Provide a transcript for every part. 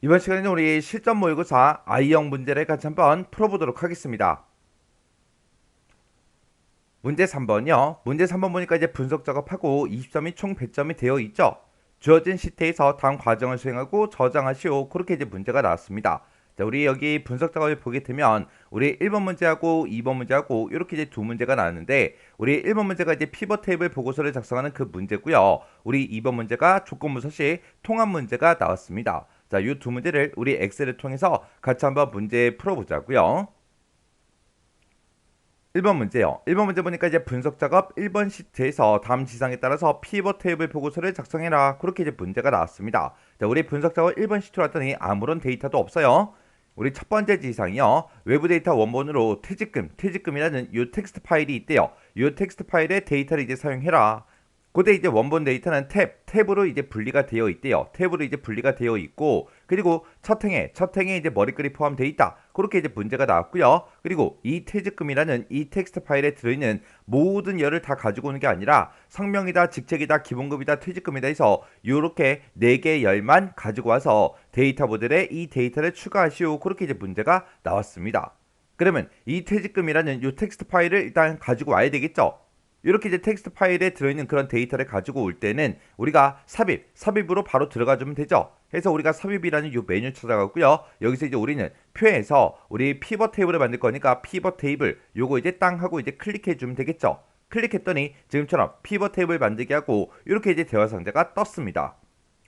이번 시간에는 우리 실전 모의고사 I형 문제를 같이 한번 풀어보도록 하겠습니다. 문제 3번이요. 문제 3번 보니까 이제 분석 작업하고 20점이 총 100점이 되어 있죠. 주어진 시트에서 다음 과정을 수행하고 저장하시오. 그렇게 이제 문제가 나왔습니다. 자, 우리 여기 분석 작업을 보게 되면 우리 1번 문제하고 2번 문제하고 이렇게 이제 두 문제가 나왔는데 우리 1번 문제가 이제 피벗 테이블 보고서를 작성하는 그 문제고요. 우리 2번 문제가 조건문서 시 통합 문제가 나왔습니다. 자, 이 두 문제를 우리 엑셀을 통해서 같이 한번 문제 풀어보자고요. 1번 문제요. 1번 문제 보니까 이제 분석 작업 1번 시트에서 다음 지상에 따라서 피벗 테이블 보고서를 작성해라. 그렇게 이제 문제가 나왔습니다. 자, 우리 분석 작업 1번 시트로 왔더니 아무런 데이터도 없어요. 우리 첫 번째 지상이요. 외부 데이터 원본으로 퇴직금이라는 이 텍스트 파일이 있대요. 이 텍스트 파일의 데이터를 이제 사용해라. 그때 이제 원본 데이터는 탭으로 이제 분리가 되어 있대요. 탭으로 이제 분리가 되어 있고, 그리고 첫 행에 이제 머리글이 포함되어 있다. 그렇게 이제 문제가 나왔고요. 그리고 이 퇴직금이라는 이 텍스트 파일에 들어있는 모든 열을 다 가지고 오는 게 아니라 성명이다, 직책이다, 기본급이다, 퇴직금이다 해서 요렇게 4개 열만 가지고 와서 데이터 모델에 이 데이터를 추가하시오. 그렇게 이제 문제가 나왔습니다. 그러면 이 퇴직금이라는 이 텍스트 파일을 일단 가지고 와야 되겠죠. 이렇게 이제 텍스트 파일에 들어있는 그런 데이터를 가지고 올 때는 우리가 삽입으로 바로 들어가주면 되죠. 해서 우리가 삽입이라는 이 메뉴 찾아가고요. 여기서 이제 우리는 표에서 우리 피벗 테이블을 만들 거니까 피벗 테이블 요거 이제 땅 하고 이제 클릭해 주면 되겠죠. 클릭했더니 지금처럼 피벗 테이블 만들게 하고 이렇게 이제 대화 상자가 떴습니다.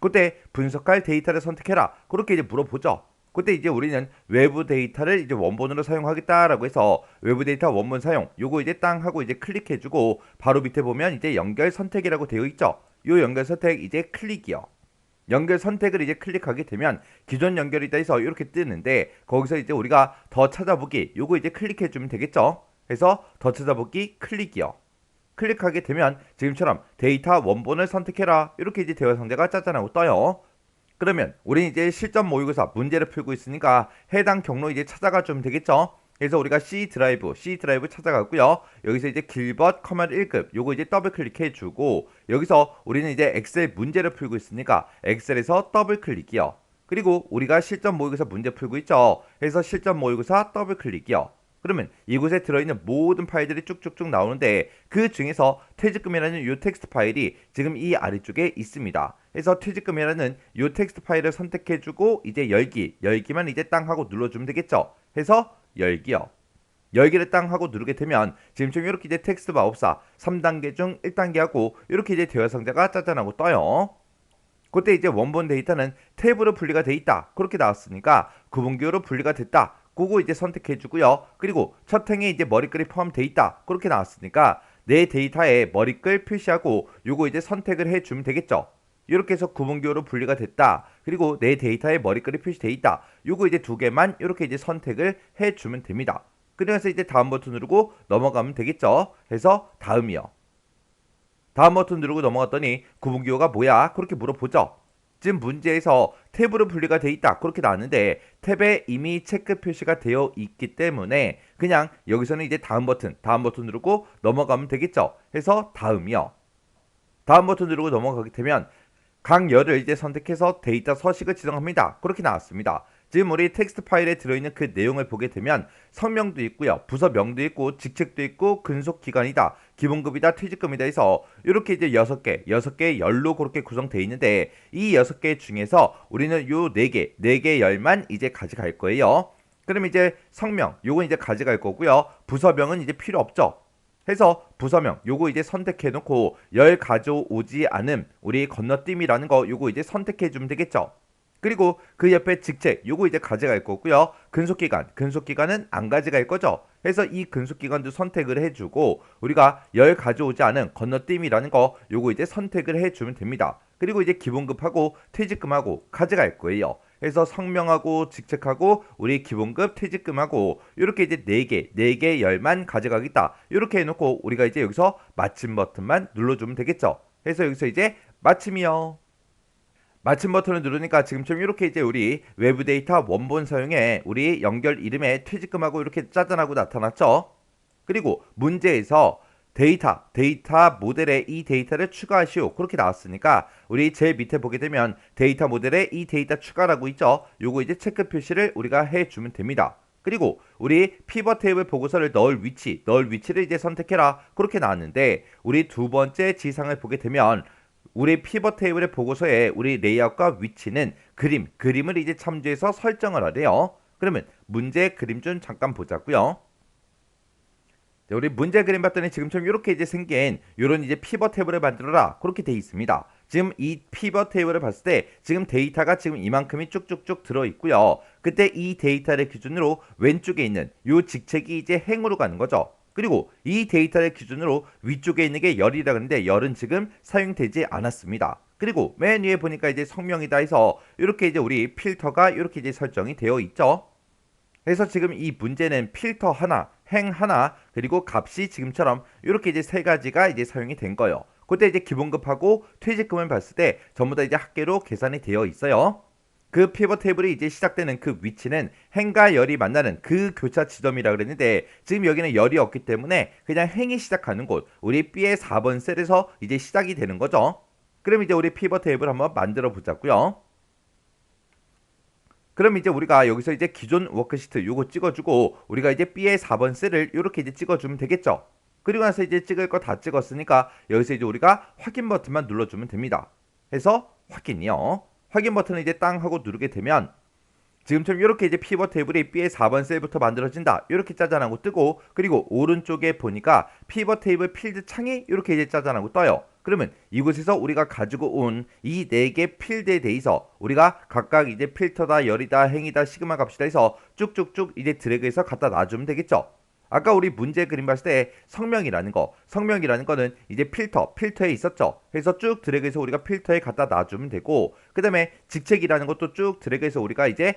그때 분석할 데이터를 선택해라. 그렇게 이제 물어보죠. 그때 이제 우리는 외부 데이터를 이제 원본으로 사용하겠다라고 해서 외부 데이터 원본 사용 요거 이제 땅 하고 이제 클릭해주고 바로 밑에 보면 이제 연결 선택이라고 되어 있죠. 요 연결 선택 이제 클릭이요. 연결 선택을 이제 클릭하게 되면 기존 연결이다 해서 이렇게 뜨는데 거기서 이제 우리가 더 찾아보기 요거 이제 클릭해주면 되겠죠. 해서 더 찾아보기 클릭이요. 클릭하게 되면 지금처럼 데이터 원본을 선택해라 이렇게 이제 대화 상자가 짜잔하고 떠요. 그러면 우리는 이제 실전 모의고사 문제를 풀고 있으니까 해당 경로 이제 찾아가 주면 되겠죠. 그래서 우리가 C 드라이브 찾아가고요. 여기서 이제 길벗 커맨드 1급 요거 이제 더블 클릭해 주고 여기서 우리는 이제 엑셀 문제를 풀고 있으니까 엑셀에서 더블 클릭이요. 그리고 우리가 실전 모의고사 문제 풀고 있죠. 그래서 실전 모의고사 더블 클릭이요. 그러면 이곳에 들어있는 모든 파일들이 쭉쭉쭉 나오는데 그 중에서 퇴직금이라는 이 텍스트 파일이 지금 이 아래쪽에 있습니다. 그래서 퇴직금이라는 이 텍스트 파일을 선택해주고 이제 열기만 이제 땅 하고 눌러주면 되겠죠. 해서 열기요. 열기를 땅 하고 누르게 되면 지금처럼 이렇게 이제 텍스트 마법사 3단계 중 1단계 하고 이렇게 이제 대화 상자가 짜잔하고 떠요. 그때 이제 원본 데이터는 탭으로 분리가 돼 있다. 그렇게 나왔으니까 구분기호로 분리가 됐다. 그거 이제 선택해 주고요. 그리고 첫 행에 이제 머리글이 포함돼 있다. 그렇게 나왔으니까 내 데이터에 머리글 표시하고 요거 이제 선택을 해 주면 되겠죠. 이렇게 해서 구분기호로 분리가 됐다. 그리고 내 데이터에 머리글이 표시돼 있다. 요거 이제 두 개만 이렇게 이제 선택을 해 주면 됩니다. 그래서 이제 다음 버튼 누르고 넘어가면 되겠죠. 해서 다음이요. 다음 버튼 누르고 넘어갔더니 구분기호가 뭐야? 그렇게 물어보죠. 지금 문제에서 탭으로 분리가 돼 있다. 그렇게 나왔는데 탭에 이미 체크 표시가 되어 있기 때문에 그냥 여기서는 이제 다음 버튼 누르고 넘어가면 되겠죠. 해서 다음이요. 다음 버튼 누르고 넘어가게 되면 강열을 이제 선택해서 데이터 서식을 지정합니다. 그렇게 나왔습니다. 지금 우리 텍스트 파일에 들어있는 그 내용을 보게 되면 성명도 있고요. 부서명도 있고 직책도 있고 근속기간이다. 기본급이다. 퇴직금이다 해서 이렇게 이제 6개 열로 그렇게 구성되어 있는데 이 6개 중에서 우리는 요 4개 열만 이제 가져갈 거예요. 그럼 이제 성명 요건 이제 가져갈 거고요. 부서명은 이제 필요 없죠. 해서 부서명 요거 이제 선택해 놓고 열 가져오지 않음 우리 건너뛰기라는 거 요거 이제 선택해 주면 되겠죠. 그리고 그 옆에 직책 요거 이제 가져갈 거고요. 근속기간은 안 가져갈 거죠. 그래서 이 근속기간도 선택을 해주고 우리가 열 가져오지 않은 건너뛰기라는 거 요거 이제 선택을 해주면 됩니다. 그리고 이제 기본급하고 퇴직금하고 가져갈 거예요. 그래서 성명하고 직책하고 우리 기본급 퇴직금하고 이렇게 이제 4개 열만 가져가겠다. 이렇게 해놓고 우리가 이제 여기서 마침 버튼만 눌러주면 되겠죠. 그래서 여기서 이제 마침이요. 마침 버튼을 누르니까 지금처럼 이렇게 이제 우리 외부 데이터 원본 사용에 우리 연결 이름에 퇴직금하고 이렇게 짜잔하고 나타났죠. 그리고 문제에서 데이터 모델에 이 데이터를 추가하시오. 그렇게 나왔으니까 우리 제일 밑에 보게 되면 데이터 모델에 이 데이터 추가라고 있죠. 요거 이제 체크 표시를 우리가 해주면 됩니다. 그리고 우리 피벗 테이블 보고서를 넣을 위치를 이제 선택해라. 그렇게 나왔는데 우리 두 번째 지상을 보게 되면 우리 피벗 테이블의 보고서에 우리 레이아웃과 위치는 그림을 이제 참조해서 설정을 하래요. 그러면 문제 그림 좀 잠깐 보자고요. 우리 문제 그림 봤더니 지금처럼 이렇게 이제 생긴 요런 이제 피벗 테이블을 만들어라. 그렇게 돼 있습니다. 지금 이 피벗 테이블을 봤을 때 지금 데이터가 지금 이만큼이 쭉쭉쭉 들어 있고요. 그때 이 데이터를 기준으로 왼쪽에 있는 요 직책이 이제 행으로 가는 거죠. 그리고 이 데이터를 기준으로 위쪽에 있는 게 열이라 그러는데 열은 지금 사용되지 않았습니다. 그리고 맨 위에 보니까 이제 성명이다 해서 이렇게 이제 우리 필터가 이렇게 이제 설정이 되어 있죠. 그래서 지금 이 문제는 필터 하나, 행 하나, 그리고 값이 지금처럼 이렇게 이제 세 가지가 이제 사용이 된 거예요. 그때 이제 기본급하고 퇴직금을 봤을 때 전부 다 이제 합계로 계산이 되어 있어요. 그 피벗 테이블이 이제 시작되는 그 위치는 행과 열이 만나는 그 교차 지점이라 그랬는데 지금 여기는 열이 없기 때문에 그냥 행이 시작하는 곳, 우리 B의 4번 셀에서 이제 시작이 되는 거죠. 그럼 이제 우리 피벗 테이블 한번 만들어 보자고요. 그럼 이제 우리가 여기서 이제 기존 워크시트 요거 찍어주고 우리가 이제 B의 4번 셀을 이렇게 이제 찍어주면 되겠죠. 그리고 나서 이제 찍을 거 다 찍었으니까 여기서 이제 우리가 확인 버튼만 눌러주면 됩니다. 해서 확인이요. 확인 버튼을 이제 땅 하고 누르게 되면 지금처럼 이렇게 이제 피벗 테이블이 B의 4번 셀부터 만들어진다. 이렇게 짜잔하고 뜨고 그리고 오른쪽에 보니까 피벗 테이블 필드 창이 이렇게 이제 짜잔하고 떠요. 그러면 이곳에서 우리가 가지고 온 이 네 개 필드에 대해서 우리가 각각 이제 필터다, 열이다, 행이다, 시그마 값이다 해서 쭉쭉쭉 이제 드래그해서 갖다 놔주면 되겠죠. 아까 우리 문제 그림 봤을 때 성명이라는 거는 이제 필터에 있었죠. 그래서 쭉 드래그해서 우리가 필터에 갖다 놔주면 되고 그 다음에 직책이라는 것도 쭉 드래그해서 우리가 이제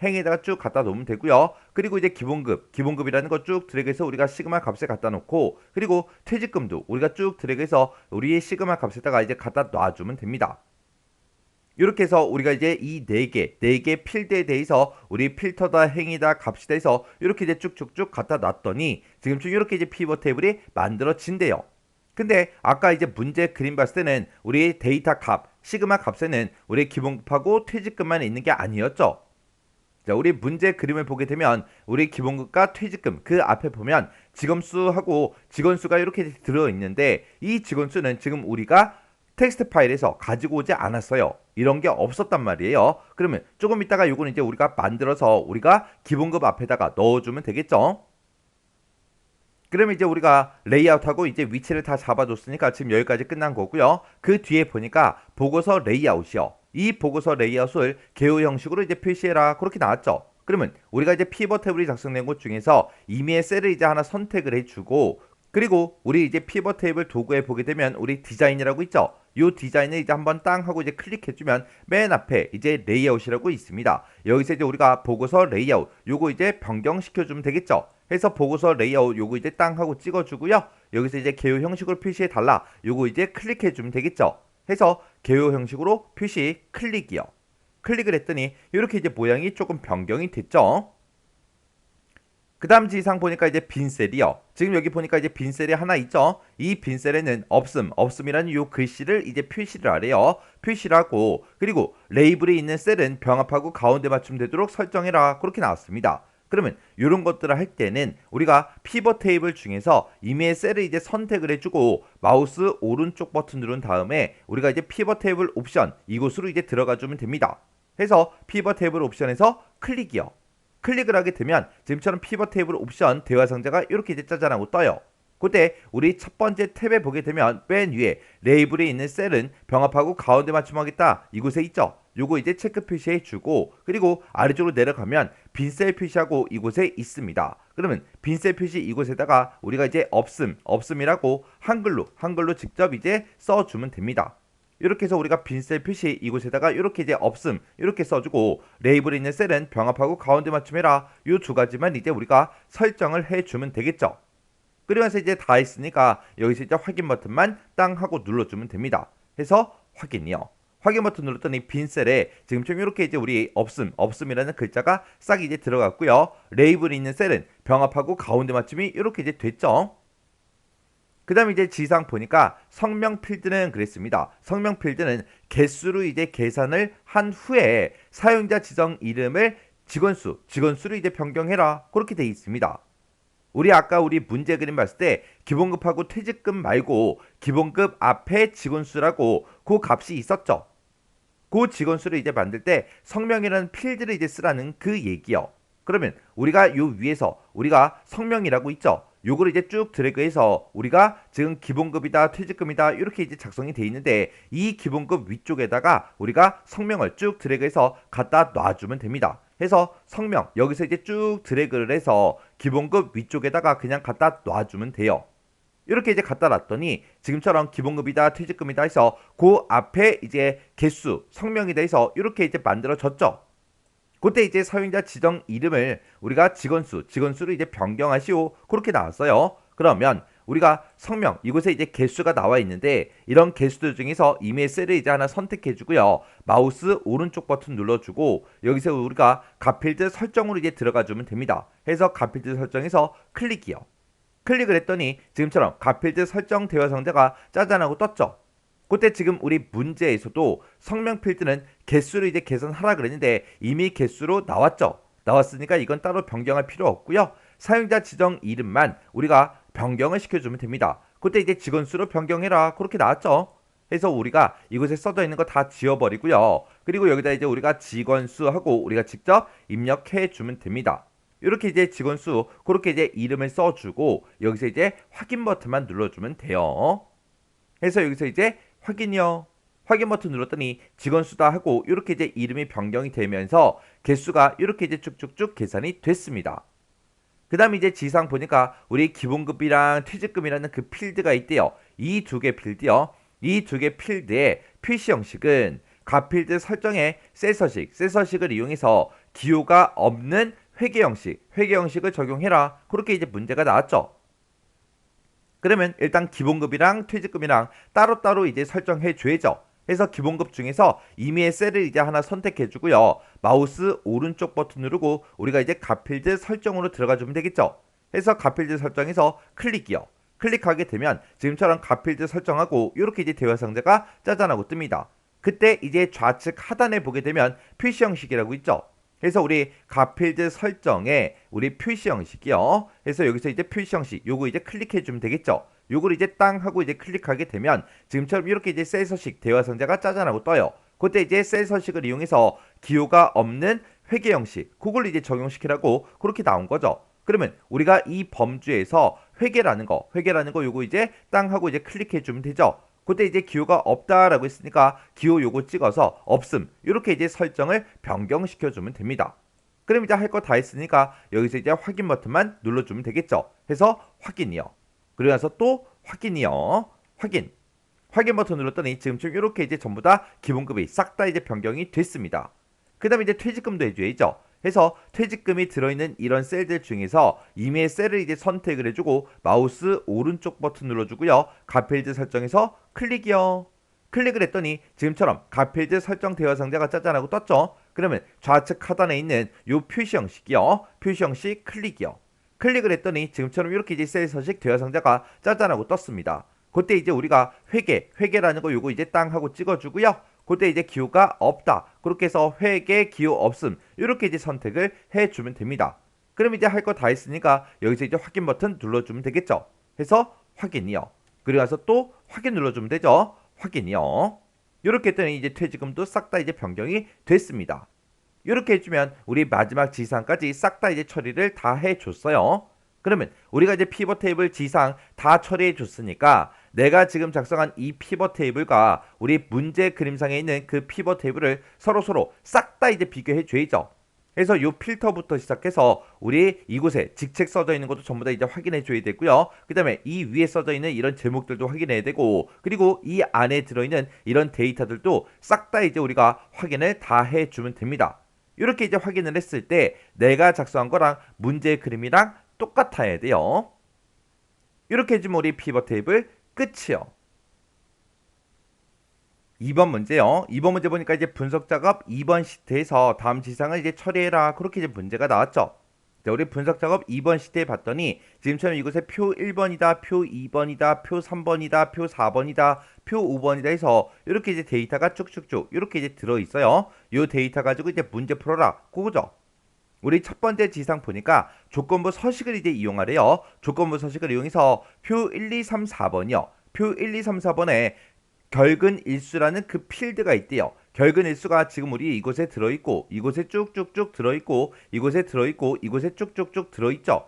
행에다가 쭉 갖다 놓으면 되고요. 그리고 이제 기본급이라는 거 쭉 드래그해서 우리가 시그마 값에 갖다 놓고 그리고 퇴직금도 우리가 쭉 드래그해서 우리의 시그마 값에다가 이제 갖다 놔주면 됩니다. 이렇게 해서 우리가 이제 이 네 개 필드에 대해서 우리 필터다, 행이다, 값이다 해서 이렇게 이제 쭉쭉쭉 갖다 놨더니 지금쯤 이렇게 이제 피벗 테이블이 만들어진대요. 근데 아까 이제 문제 그림 봤을 때는 우리 데이터 값, 시그마 값에는 우리 기본급하고 퇴직금만 있는 게 아니었죠. 자, 우리 문제 그림을 보게 되면 우리 기본급과 퇴직금 그 앞에 보면 직원수하고 직원수가 이렇게 들어있는데 이 직원수는 지금 우리가 텍스트 파일에서 가지고 오지 않았어요. 이런 게 없었단 말이에요. 그러면 조금 있다가 요거는 이제 우리가 만들어서 우리가 기본급 앞에다가 넣어주면 되겠죠. 그러면 이제 우리가 레이아웃하고 이제 위치를 다 잡아줬으니까 지금 여기까지 끝난 거고요. 그 뒤에 보니까 보고서 레이아웃이요. 이 보고서 레이아웃을 개요 형식으로 이제 표시해라. 그렇게 나왔죠. 그러면 우리가 이제 피벗 테이블이 작성된 곳 중에서 임의의 셀을 이제 하나 선택을 해주고 그리고 우리 이제 피벗 테이블 도구에 보게 되면 우리 디자인이라고 있죠. 이 디자인을 이제 한번 땅 하고 이제 클릭해주면 맨 앞에 이제 레이아웃이라고 있습니다. 여기서 이제 우리가 보고서 레이아웃 요거 이제 변경시켜주면 되겠죠. 해서 보고서 레이아웃 요거 이제 땅 하고 찍어주고요. 여기서 이제 개요 형식으로 표시해 달라. 요거 이제 클릭해주면 되겠죠. 해서 개요 형식으로 표시 클릭이요. 클릭을 했더니 이렇게 이제 모양이 조금 변경이 됐죠. 그 다음 지상 보니까 이제 빈셀이요. 지금 여기 보니까 이제 빈셀이 하나 있죠. 이 빈셀에는 없음이라는 요 글씨를 이제 표시를 하래요. 표시를 하고 그리고 레이블이 있는 셀은 병합하고 가운데 맞춤되도록 설정해라. 그렇게 나왔습니다. 그러면 이런 것들을 할 때는 우리가 피벗 테이블 중에서 임의의 셀을 이제 선택을 해주고 마우스 오른쪽 버튼 누른 다음에 우리가 이제 피벗 테이블 옵션 이곳으로 이제 들어가 주면 됩니다. 해서 피벗 테이블 옵션에서 클릭이요. 클릭을 하게 되면 지금처럼 피벗 테이블 옵션 대화 상자가 이렇게 이제 짜잔하고 떠요. 그때 우리 첫 번째 탭에 보게 되면 맨 위에 레이블에 있는 셀은 병합하고 가운데 맞춤하겠다 이곳에 있죠. 요거 이제 체크 표시해 주고 그리고 아래쪽으로 내려가면 빈셀 표시하고 이곳에 있습니다. 그러면 빈셀 표시 이곳에다가 우리가 이제 없음이라고 한글로 직접 이제 써주면 됩니다. 이렇게 해서 우리가 빈셀 표시 이곳에다가 이렇게 이제 없음 이렇게 써주고 레이블에 있는 셀은 병합하고 가운데 맞춤해라. 요 두 가지만 이제 우리가 설정을 해주면 되겠죠. 그러면서 이제 다 했으니까 여기서 이제 확인 버튼만 땅 하고 눌러주면 됩니다. 해서 확인이요. 확인 버튼 눌렀더니 빈셀에 지금처럼 이렇게 이제 우리 없음이라는 글자가 싹 이제 들어갔고요. 레이블에 있는 셀은 병합하고 가운데 맞춤이 이렇게 이제 됐죠. 그 다음에 이제 지상 보니까 성명 필드는 그랬습니다. 성명 필드는 개수로 이제 계산을 한 후에 사용자 지정 이름을 직원수로 이제 변경해라. 그렇게 돼 있습니다. 우리 아까 우리 문제 그림 봤을 때 기본급하고 퇴직금 말고 기본급 앞에 직원수라고 그 값이 있었죠. 그 직원수를 이제 만들 때 성명이라는 필드를 이제 쓰라는 그 얘기요. 그러면 우리가 요 위에서 우리가 성명이라고 있죠. 요거를 이제 쭉 드래그해서 우리가 지금 기본급이다 퇴직금이다 이렇게 이제 작성이 돼 있는데 이 기본급 위쪽에다가 우리가 성명을 쭉 드래그해서 갖다 놔주면 됩니다. 해서 성명 여기서 이제 쭉 드래그를 해서 기본급 위쪽에다가 그냥 갖다 놔주면 돼요. 이렇게 이제 갖다 놨더니 지금처럼 기본급이다 퇴직금이다 해서 그 앞에 이제 개수 성명이다 해서 이렇게 이제 만들어졌죠. 그때 이제 사용자 지정 이름을 우리가 직원수로 이제 변경하시오 그렇게 나왔어요. 그러면 우리가 성명 이곳에 이제 개수가 나와 있는데 이런 개수들 중에서 이메일 셀을 이제 하나 선택해 주고요. 마우스 오른쪽 버튼 눌러주고 여기서 우리가 값필드 설정으로 이제 들어가 주면 됩니다. 해서 값필드 설정에서 클릭이요. 클릭을 했더니 지금처럼 값필드 설정 대화 상자가 짜잔하고 떴죠. 그때 지금 우리 문제에서도 성명 필드는 개수를 이제 계산하라 그랬는데 이미 개수로 나왔죠. 나왔으니까 이건 따로 변경할 필요 없고요. 사용자 지정 이름만 우리가 변경을 시켜주면 됩니다. 그때 이제 직원수로 변경해라 그렇게 나왔죠. 해서 우리가 이곳에 써져 있는 거 다 지워버리고요. 그리고 여기다 이제 우리가 직원수 하고 우리가 직접 입력해 주면 됩니다. 이렇게 이제 직원수 그렇게 이제 이름을 써주고 여기서 이제 확인 버튼만 눌러주면 돼요. 해서 여기서 이제 확인이요. 확인 버튼 눌렀더니 직원수다 하고 이렇게 이제 이름이 변경이 되면서 개수가 이렇게 이제 쭉쭉쭉 계산이 됐습니다. 그 다음에 이제 지상 보니까 우리 기본급이랑 퇴직금이라는 그 필드가 있대요. 이 두 개 필드요. 이 두 개 필드의 표시 형식은 값필드 설정에 셀서식을 이용해서 기호가 없는 회계 형식을 적용해라. 그렇게 이제 문제가 나왔죠. 그러면 일단 기본급이랑 퇴직금이랑 따로따로 이제 설정해 줘야죠. 해서 기본급 중에서 임의의 셀을 이제 하나 선택해 주고요. 마우스 오른쪽 버튼 누르고 우리가 이제 값필드 설정으로 들어가 주면 되겠죠. 해서 값필드 설정에서 클릭이요. 클릭하게 되면 지금처럼 값필드 설정하고 이렇게 이제 대화 상자가 짜잔하고 뜹니다. 그때 이제 좌측 하단에 보게 되면 표시 형식이라고 있죠. 그래서 우리 값필드 설정에 우리 표시 형식이요. 그래서 여기서 이제 표시 형식 요거 이제 클릭해 주면 되겠죠. 요걸 이제 땅 하고 이제 클릭하게 되면 지금처럼 이렇게 이제 셀 서식 대화 상자가 짜잔하고 떠요. 그때 이제 셀 서식을 이용해서 기호가 없는 회계 형식 그걸 이제 적용시키라고 그렇게 나온 거죠. 그러면 우리가 이 범주에서 회계라는 거 요거 이제 땅 하고 이제 클릭해 주면 되죠. 그때 이제 기호가 없다라고 했으니까 기호 요거 찍어서 없음 이렇게 이제 설정을 변경시켜 주면 됩니다. 그럼 이제 할 거 다 했으니까 여기서 이제 확인 버튼만 눌러주면 되겠죠. 해서 확인이요. 그리고 나서 또 확인이요. 확인 버튼 눌렀더니 지금처럼 이렇게 이제 전부 다 기본급이 싹 다 이제 변경이 됐습니다. 그 다음에 이제 퇴직금도 해줘야죠. 해서 퇴직금이 들어있는 이런 셀들 중에서 임의의 셀을 이제 선택을 해주고 마우스 오른쪽 버튼 눌러주고요. 값필드 설정에서 클릭이요. 클릭을 했더니 지금처럼 값필드 설정 대화 상자가 짜잔하고 떴죠. 그러면 좌측 하단에 있는 요 표시 형식이요. 표시 형식 클릭이요. 클릭을 했더니 지금처럼 이렇게 이제 셀 서식 대화 상자가 짜잔하고 떴습니다. 그때 이제 우리가 회계라는 거 요거 이제 땅 하고 찍어주고요. 그때 이제 기호가 없다. 그렇게 해서 회계 기호 없음. 이렇게 이제 선택을 해주면 됩니다. 그럼 이제 할 거 다 했으니까 여기서 이제 확인 버튼 눌러주면 되겠죠. 해서 확인이요. 그리고 나서 또 확인 눌러주면 되죠. 확인이요. 이렇게 했더니 이제 퇴직금도 싹 다 이제 변경이 됐습니다. 이렇게 해주면 우리 마지막 지상까지 싹 다 이제 처리를 다 해줬어요. 그러면 우리가 이제 피벗 테이블 지상 다 처리해 줬으니까 내가 지금 작성한 이 피벗 테이블과 우리 문제 그림상에 있는 그 피벗 테이블을 서로 싹 다 이제 비교해 줘야죠. 그래서 요 필터부터 시작해서 우리 이곳에 직책 써져 있는 것도 전부 다 이제 확인해 줘야 되고요. 그 다음에 이 위에 써져 있는 이런 제목들도 확인해야 되고 그리고 이 안에 들어있는 이런 데이터들도 싹 다 이제 우리가 확인을 다 해주면 됩니다. 이렇게 이제 확인을 했을 때 내가 작성한 거랑 문제 그림이랑 똑같아야 돼요. 이렇게 해주면 우리 피벗 테이블 끝이요. 2번 문제요. 2번 문제 보니까 이제 분석 작업 2번 시트에서 다음 지상을 이제 처리해라. 그렇게 이제 문제가 나왔죠. 자, 우리 분석 작업 2번 시트에 봤더니 지금처럼 이곳에 표 1번이다, 표 2번이다, 표 3번이다, 표 4번이다, 표 5번이다 해서 이렇게 이제 데이터가 쭉쭉쭉 이렇게 이제 들어 있어요. 이 데이터 가지고 이제 문제 풀어라. 그거죠. 우리 첫 번째 지상 보니까 조건부 서식을 이제 이용하래요. 조건부 서식을 이용해서 표 1, 2, 3, 4번이요. 표 1, 2, 3, 4번에 결근 일수라는 그 필드가 있대요. 결근 일수가 지금 우리 이곳에 들어있고 이곳에 쭉쭉쭉 들어있고 이곳에 들어있고 이곳에 쭉쭉쭉 들어있죠.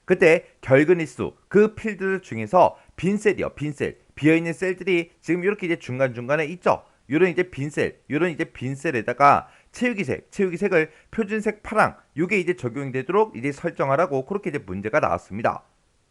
그때 결근 일수 그 필드 중에서 빈셀이요. 빈셀 비어있는 셀들이 지금 이렇게 이제 중간중간에 있죠. 요런 이제 빈셀 요런 이제 빈셀에다가 채우기색을 표준색 파랑 요게 이제 적용이 되도록 이제 설정하라고 그렇게 이제 문제가 나왔습니다.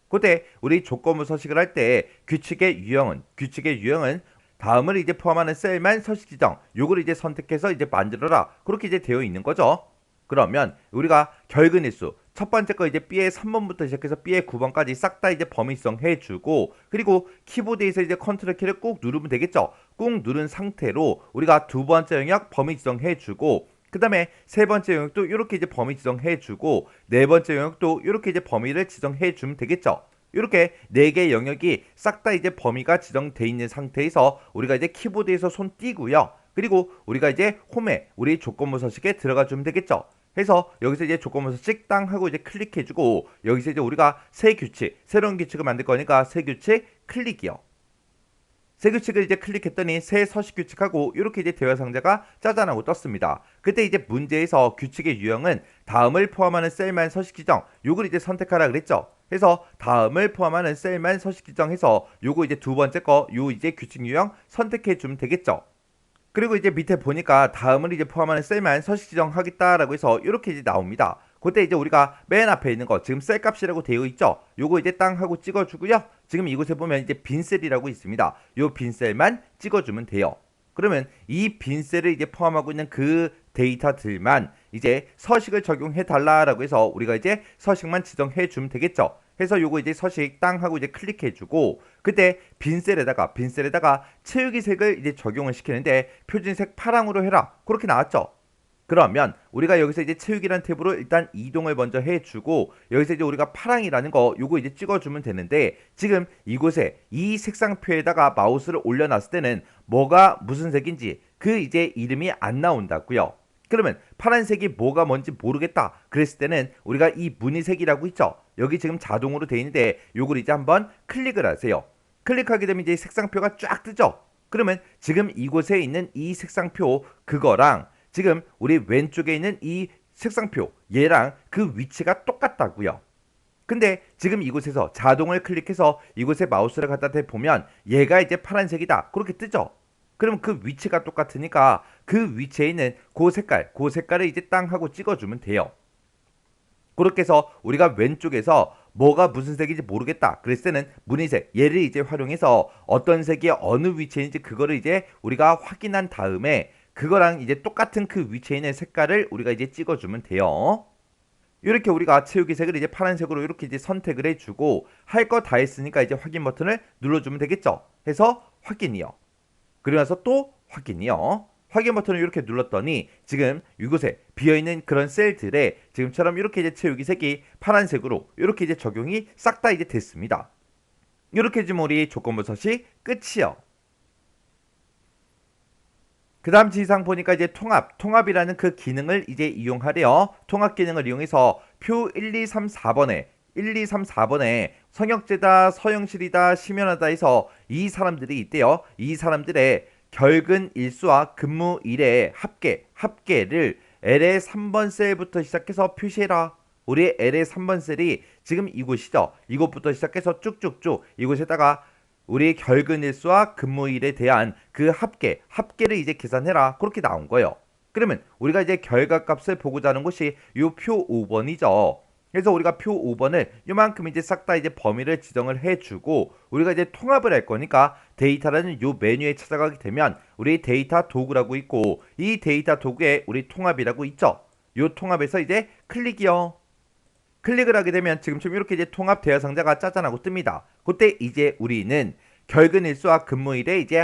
그때 우리 조건부 서식을 할 때 규칙의 유형은 다음을 이제 포함하는 셀만 서식 지정 요걸 이제 선택해서 이제 만들어라 그렇게 이제 되어 있는 거죠. 그러면 우리가 결근일수 첫 번째 거 이제 B의 3번부터 시작해서 B의 9번까지 싹 다 이제 범위성 해주고 그리고 키보드에서 이제 컨트롤 키를 꾹 누르면 되겠죠. 꾹 누른 상태로 우리가 두 번째 영역 범위 지정 해주고 그 다음에 세 번째 영역도 이렇게 이제 범위 지정해주고 네 번째 영역도 이렇게 이제 범위를 지정해주면 되겠죠. 이렇게 네 개 영역이 싹 다 이제 범위가 지정돼 있는 상태에서 우리가 이제 키보드에서 손 띄고요. 그리고 우리가 이제 홈에 우리 조건부 서식에 들어가 주면 되겠죠. 해서 여기서 이제 조건부 서식 땅 하고 이제 클릭해주고 여기서 이제 우리가 새 규칙 새로운 규칙을 만들 거니까 새 규칙 클릭이요. 새 규칙을 이제 클릭했더니 새 서식 규칙하고 이렇게 이제 대화 상자가 짜잔하고 떴습니다. 그때 이제 문제에서 규칙의 유형은 다음을 포함하는 셀만 서식 지정 요걸 이제 선택하라 그랬죠. 해서 다음을 포함하는 셀만 서식 지정해서 요거 이제 두 번째 거 요 이제 규칙 유형 선택해 주면 되겠죠. 그리고 이제 밑에 보니까 다음을 이제 포함하는 셀만 서식 지정하겠다라고 해서 이렇게 이제 나옵니다. 그때 이제 우리가 맨 앞에 있는 거 지금 셀 값이라고 되어 있죠. 요거 이제 땅 하고 찍어주고요. 지금 이곳에 보면 이제 빈 셀이라고 있습니다. 요 빈 셀만 찍어주면 돼요. 그러면 이 빈 셀을 이제 포함하고 있는 그 데이터들만 이제 서식을 적용해 달라라고 해서 우리가 이제 서식만 지정해 주면 되겠죠. 해서 요거 이제 서식 땅 하고 이제 클릭해 주고 그때 빈 셀에다가 채우기 색을 이제 적용을 시키는데 표준색 파랑으로 해라. 그렇게 나왔죠. 그러면 우리가 여기서 이제 채우기란 탭으로 일단 이동을 먼저 해주고 여기서 이제 우리가 파랑이라는 거 요거 이제 찍어주면 되는데 지금 이곳에 이 색상표에다가 마우스를 올려놨을 때는 뭐가 무슨 색인지 그 이제 이름이 안 나온다고요. 그러면 파란색이 뭐가 뭔지 모르겠다 그랬을 때는 우리가 이 무늬색이라고 있죠. 여기 지금 자동으로 돼 있는데 요걸 이제 한번 클릭을 하세요. 클릭하게 되면 이제 색상표가 쫙 뜨죠. 그러면 지금 이곳에 있는 이 색상표 그거랑 지금 우리 왼쪽에 있는 이 색상표 얘랑 그 위치가 똑같다고요. 근데 지금 이곳에서 자동을 클릭해서 이곳에 마우스를 갖다 대보면 얘가 이제 파란색이다 그렇게 뜨죠. 그럼 그 위치가 똑같으니까 그 위치에 있는 그 색깔을 이제 땅 하고 찍어주면 돼요. 그렇게 해서 우리가 왼쪽에서 뭐가 무슨 색인지 모르겠다 그랬을 때는 무늬색 얘를 이제 활용해서 어떤 색이 어느 위치에 있는지 그거를 이제 우리가 확인한 다음에 그거랑 이제 똑같은 그 위치에 있는 색깔을 우리가 이제 찍어주면 돼요. 이렇게 우리가 채우기 색을 이제 파란색으로 이렇게 이제 선택을 해주고 할 거 다 했으니까 이제 확인 버튼을 눌러주면 되겠죠. 해서 확인이요. 그러면서 또 확인이요. 확인 버튼을 이렇게 눌렀더니 지금 이곳에 비어있는 그런 셀들에 지금처럼 이렇게 이제 채우기 색이 파란색으로 이렇게 이제 적용이 싹 다 이제 됐습니다. 이렇게 지금 우리 조건부 서식 끝이요. 그 다음 지상 보니까 이제 통합이라는 그 기능을 이제 이용하래요. 통합 기능을 이용해서 표 1, 2, 3, 4번에 성역제다, 서영실이다, 심연하다 해서 이 사람들이 있대요. 이 사람들의 결근 일수와 근무 일의 합계를 L의 3번 셀부터 시작해서 표시해라. 우리 L의 3번 셀이 지금 이곳이죠. 이곳부터 시작해서 쭉쭉쭉 이곳에다가 우리 결근일수와 근무일에 대한 그 합계를 이제 계산해라. 그렇게 나온 거예요. 그러면 우리가 이제 결과값을 보고자 하는 것이 요 표 5번이죠. 그래서 우리가 표 5번을 요만큼 이제 싹 다 이제 범위를 지정을 해주고 우리가 이제 통합을 할 거니까 데이터라는 요 메뉴에 찾아가게 되면 우리 데이터 도구라고 있고 이 데이터 도구에 우리 통합이라고 있죠. 요 통합에서 이제 클릭이요. 클릭을 하게 되면 지금처럼 이렇게 이제 통합 대화 상자가 짜잔하고 뜹니다. 그때 이제 우리는 결근일수와 근무일의 이제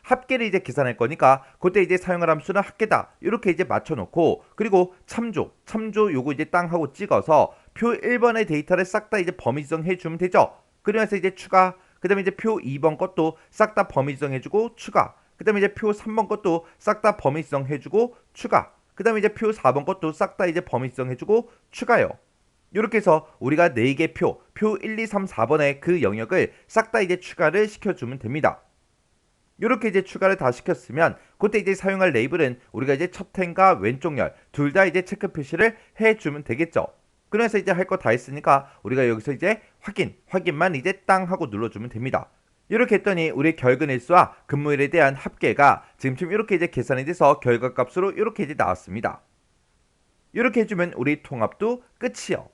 합계를 이제 계산할 거니까 그때 이제 사용할 함수는 합계다 이렇게 이제 맞춰놓고 그리고 참조 요거 이제 땅 하고 찍어서 표 1번의 데이터를 싹 다 이제 범위 지정해 주면 되죠. 그러면서 이제 추가, 그 다음에 이제 표 2번 것도 싹 다 범위 지정해주고 추가, 그 다음에 이제 표 3번 것도 싹 다 범위 지정해주고 추가, 그 다음에 이제 표 4번 것도 싹 다 이제 범위 지정해주고 추가요. 이렇게 해서 우리가 4개 표 1, 2, 3, 4번의 그 영역을 싹 다 이제 추가를 시켜주면 됩니다. 이렇게 이제 추가를 다 시켰으면 그때 이제 사용할 레이블은 우리가 이제 첫 템과 왼쪽 열 둘 다 이제 체크 표시를 해주면 되겠죠. 그래서 이제 할 거 다 했으니까 우리가 여기서 이제 확인만 이제 땅 하고 눌러주면 됩니다. 이렇게 했더니 우리 결근일수와 근무일에 대한 합계가 지금 이렇게 이제 계산이 돼서 결과값으로 이렇게 이제 나왔습니다. 이렇게 해주면 우리 통합도 끝이요.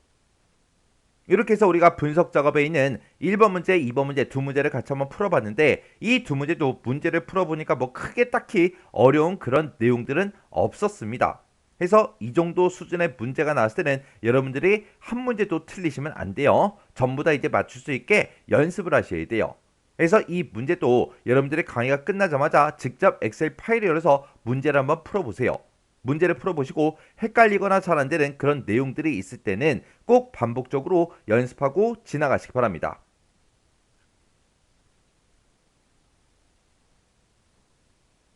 이렇게 해서 우리가 분석 작업에 있는 1번 문제, 2번 문제 두 문제를 같이 한번 풀어봤는데 이 두 문제도 문제를 풀어보니까 뭐 크게 딱히 어려운 그런 내용들은 없었습니다. 그래서 이 정도 수준의 문제가 나왔을 때는 여러분들이 한 문제도 틀리시면 안 돼요. 전부 다 이제 맞출 수 있게 연습을 하셔야 돼요. 그래서 이 문제도 여러분들의 강의가 끝나자마자 직접 엑셀 파일을 열어서 문제를 한번 풀어보세요. 문제를 풀어보시고 헷갈리거나 잘 안되는 그런 내용들이 있을 때는 꼭 반복적으로 연습하고 지나가시기 바랍니다.